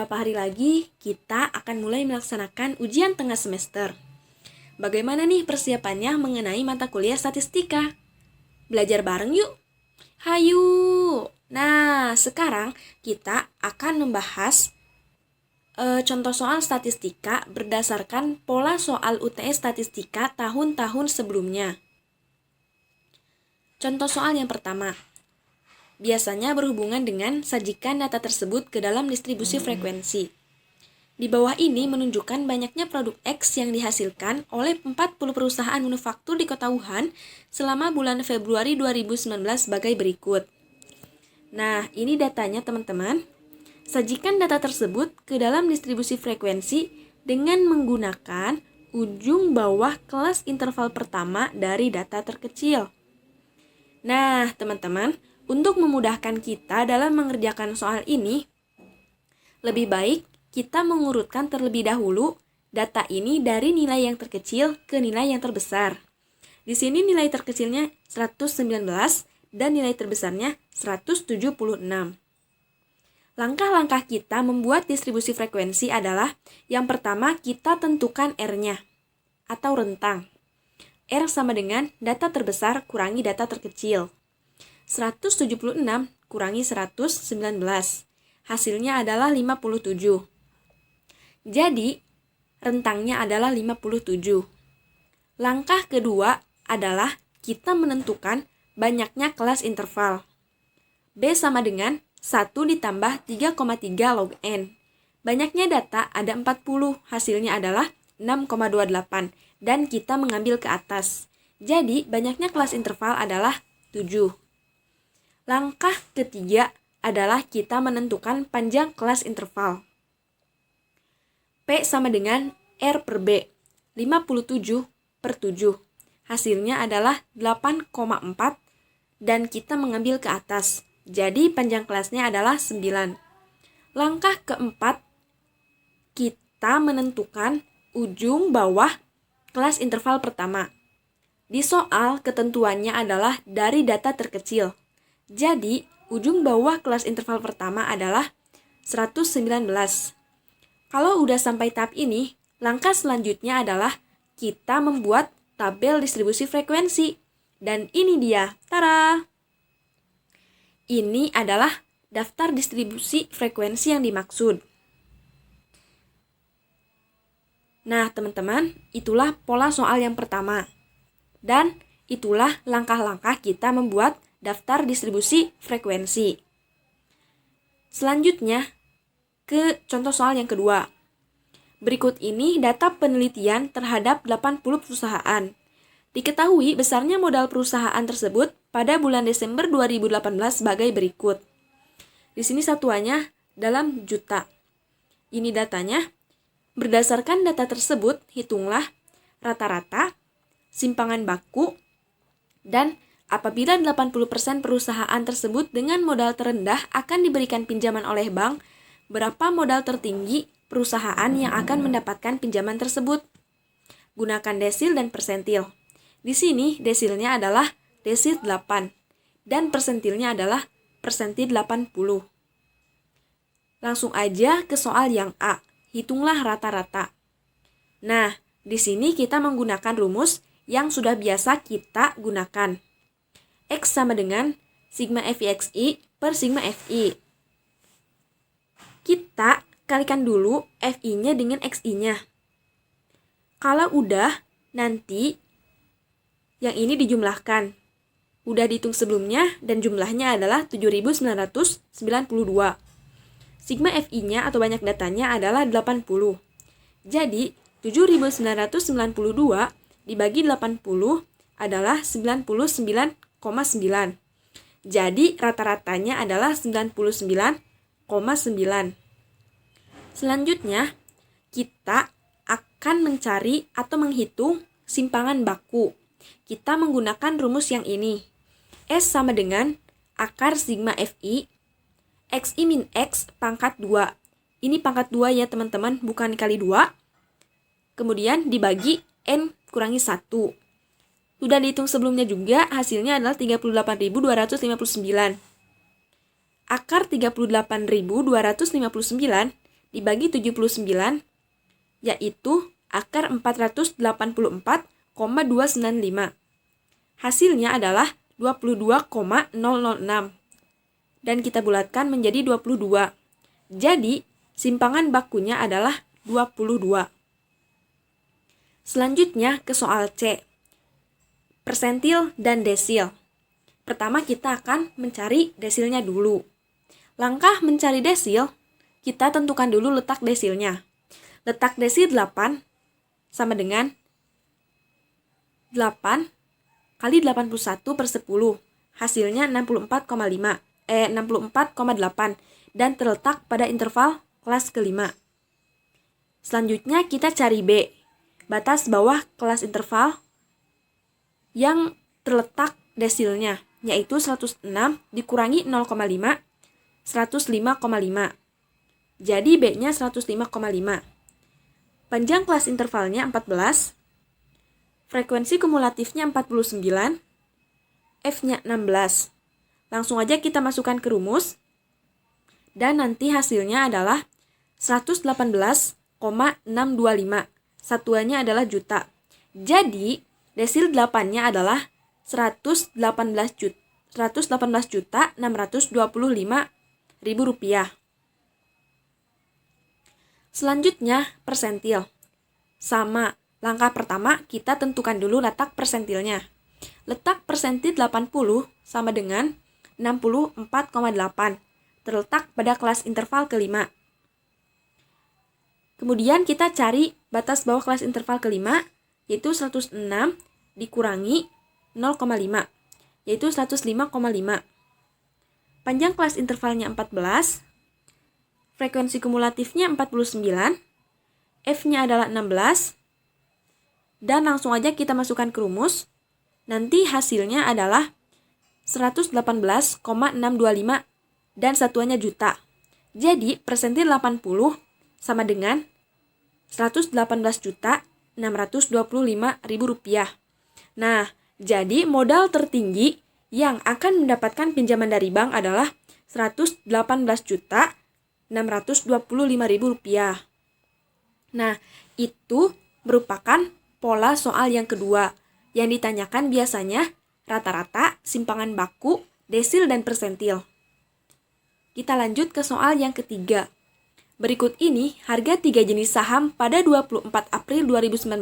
beberapa hari lagi kita akan mulai melaksanakan ujian tengah semester. Bagaimana nih persiapannya mengenai mata kuliah statistika? Belajar bareng yuk! Hayu! Nah, sekarang kita akan membahas contoh soal statistika berdasarkan pola soal UTS statistika tahun-tahun sebelumnya. Contoh soal yang pertama. Biasanya berhubungan dengan sajikan data tersebut ke dalam distribusi frekuensi. Di bawah ini menunjukkan banyaknya produk X yang dihasilkan oleh 40 perusahaan manufaktur di Kota Wuhan selama bulan Februari 2019 sebagai berikut. Nah, ini datanya teman-teman. Sajikan data tersebut ke dalam distribusi frekuensi dengan menggunakan ujung bawah kelas interval pertama dari data terkecil. Nah, teman-teman, untuk memudahkan kita dalam mengerjakan soal ini, lebih baik kita mengurutkan terlebih dahulu data ini dari nilai yang terkecil ke nilai yang terbesar. Di sini nilai terkecilnya 119 dan nilai terbesarnya 176. Langkah-langkah kita membuat distribusi frekuensi adalah yang pertama kita tentukan R-nya atau rentang. R sama dengan data terbesar kurangi data terkecil. 176 kurangi 119. Hasilnya adalah 57. Jadi, rentangnya adalah 57. Langkah kedua adalah kita menentukan banyaknya kelas interval. B sama dengan 1 ditambah 3,3 log N. Banyaknya data ada 40, hasilnya adalah 6,28. Dan kita mengambil ke atas. Jadi, banyaknya kelas interval adalah 7. Langkah ketiga adalah kita menentukan panjang kelas interval. P sama dengan R per B, 57 per 7. Hasilnya adalah 8,4 dan kita mengambil ke atas. Jadi panjang kelasnya adalah 9. Langkah keempat, kita menentukan ujung bawah kelas interval pertama. Di soal ketentuannya adalah dari data terkecil. Jadi, ujung bawah kelas interval pertama adalah 119. Kalau udah sampai tahap ini, langkah selanjutnya adalah kita membuat tabel distribusi frekuensi. Dan ini dia, tara! Ini adalah daftar distribusi frekuensi yang dimaksud. Nah, teman-teman, itulah pola soal yang pertama. Dan itulah langkah-langkah kita membuat daftar distribusi frekuensi. Selanjutnya, ke contoh soal yang kedua. Berikut ini data penelitian terhadap 80 perusahaan. Diketahui besarnya modal perusahaan tersebut pada bulan Desember 2018 sebagai berikut. Di sini satuannya dalam juta. Ini datanya. Berdasarkan data tersebut, hitunglah rata-rata, simpangan baku, dan apabila 80% perusahaan tersebut dengan modal terendah akan diberikan pinjaman oleh bank, berapa modal tertinggi perusahaan yang akan mendapatkan pinjaman tersebut? Gunakan desil dan persentil. Di sini desilnya adalah desil 8 dan persentilnya adalah persentil 80. Langsung aja ke soal yang A. Hitunglah rata-rata. Nah, di sini kita menggunakan rumus yang sudah biasa kita gunakan. X sama dengan sigma FIXI per sigma FI. Kita kalikan dulu FI-nya dengan XI-nya. Kalau udah, nanti yang ini dijumlahkan. Udah dihitung sebelumnya dan jumlahnya adalah 7.992. Sigma FI-nya atau banyak datanya adalah 80. Jadi, 7.992 dibagi 80 adalah 99,9. Jadi, rata-ratanya adalah 99,9. Selanjutnya, kita akan mencari atau menghitung simpangan baku. Kita menggunakan rumus yang ini. S sama dengan akar sigma FI XI min X pangkat 2. Ini pangkat 2 ya teman-teman, bukan kali 2. Kemudian dibagi N kurangi 1. Sudah dihitung sebelumnya juga, hasilnya adalah 38.259. Akar 38.259 dibagi 79, yaitu akar 484,295. Hasilnya adalah 22,006. Dan kita bulatkan menjadi 22. Jadi, simpangan bakunya adalah 22. Selanjutnya ke soal C. Persentil dan desil. Pertama kita akan mencari desilnya dulu. Langkah mencari desil, kita tentukan dulu letak desilnya. Letak desil 8 sama dengan 8 kali 81 per 10. Hasilnya 64,8 dan terletak pada interval kelas kelima. Selanjutnya kita cari B, batas bawah kelas interval yang terletak desilnya, yaitu 106 dikurangi 0,5, 105,5. Jadi B-nya 105,5. Panjang kelas intervalnya 14, frekuensi kumulatifnya 49, F-nya 16. Langsung aja kita masukkan ke rumus, dan nanti hasilnya adalah 118,625. Satuannya adalah juta. Jadi, desil 8-nya adalah 118.625.000 rupiah. Selanjutnya, persentil. Sama, langkah pertama kita tentukan dulu letak persentilnya. Letak persentil 80 sama dengan 64,8, terletak pada kelas interval kelima. Kemudian kita cari batas bawah kelas interval kelima, yaitu 106 dikurangi 0,5, yaitu 105,5. Panjang kelas intervalnya 14, frekuensi kumulatifnya 49, F-nya adalah 16, dan langsung aja kita masukkan ke rumus. Nanti hasilnya adalah 118,625 dan satuannya juta. Jadi persentil 80 sama dengan 118.625.000 rupiah. Nah, jadi modal tertinggi yang akan mendapatkan pinjaman dari bank adalah 118.625.000 rupiah. Nah, itu merupakan pola soal yang kedua. Yang ditanyakan biasanya rata-rata, simpangan baku, desil, dan persentil. Kita lanjut ke soal yang ketiga. Berikut ini harga 3 jenis saham pada 24 April 2019,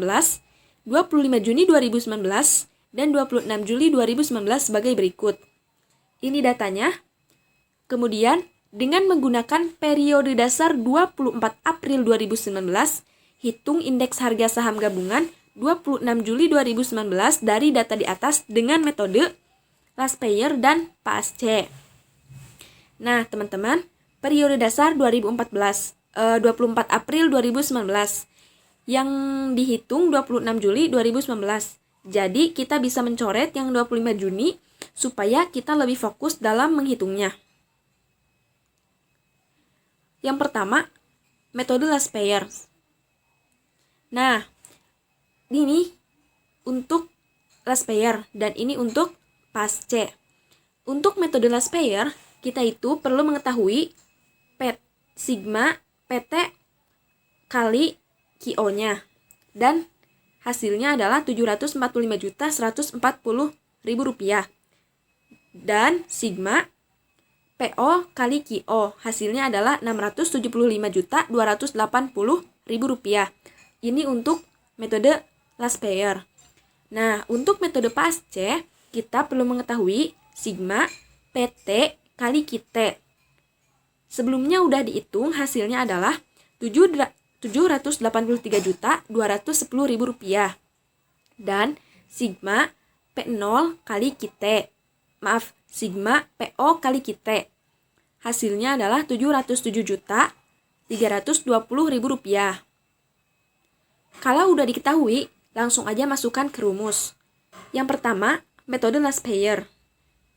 25 Juni 2019, dan 26 Juli 2019 sebagai berikut. Ini datanya. Kemudian, dengan menggunakan periode dasar 24 April 2019, hitung indeks harga saham gabungan 26 Juli 2019 dari data di atas dengan metode last payer dan PASC. Nah, teman-teman, periode dasar 24 April 2019 yang dihitung 26 Juli 2019. Jadi, kita bisa mencoret yang 25 Juni supaya kita lebih fokus dalam menghitungnya. Yang pertama, metode last payer. Nah, ini untuk last payer dan ini untuk PASC. Untuk metode last payer, kita itu perlu mengetahui sigma PT kali QO-nya. Dan hasilnya adalah 745.140.000 rupiah. Dan sigma PO kali QO, hasilnya adalah 675.280.000 rupiah. Ini untuk metode last payer. Nah, untuk metode PASC, kita perlu mengetahui sigma PT kali QT. Sebelumnya udah dihitung, hasilnya adalah 783.210.000 rupiah. Dan sigma P0 kali QT. Sigma PO kali QT. Hasilnya adalah 707.320.000 rupiah. Kalau udah diketahui, langsung aja masukkan ke rumus. Yang pertama, metode last payer.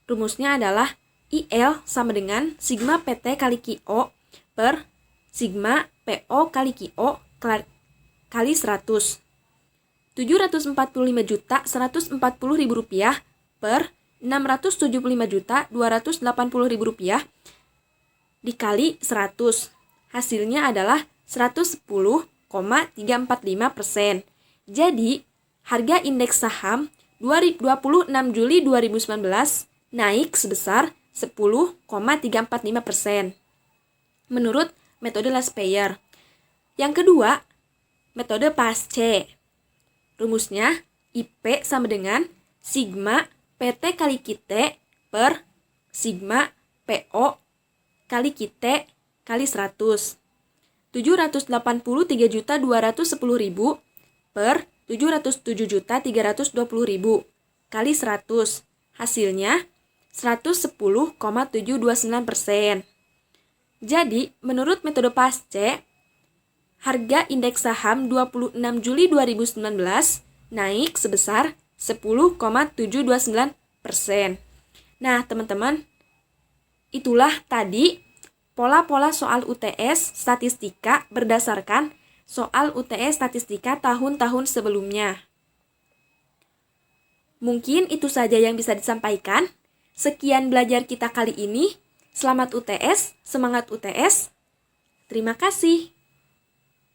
Rumusnya adalah IL sama dengan sigma PT kali QO per sigma PO kali QO kali 100. 745.140.000 rupiah per 675.280.000 rupiah dikali 100. hasilnya adalah 110,345%. Jadi, harga indeks saham 26 Juli 2019 naik sebesar 10,345% menurut metode last payer. Yang kedua, metode PASC. Rumusnya IP sama dengan sigma PT kali QT per sigma PO kali QT kali 100. 783.210.000 per 707.320.000 kali 100. Hasilnya 110,729%. Jadi, menurut metode PASC, harga indeks saham 26 Juli 2019 naik sebesar 10,729%. Nah, teman-teman, itulah tadi pola-pola soal UTS statistika berdasarkan soal UTS statistika tahun-tahun sebelumnya. Mungkin itu saja yang bisa disampaikan. Sekian belajar kita kali ini. Selamat UTS, semangat UTS. Terima kasih.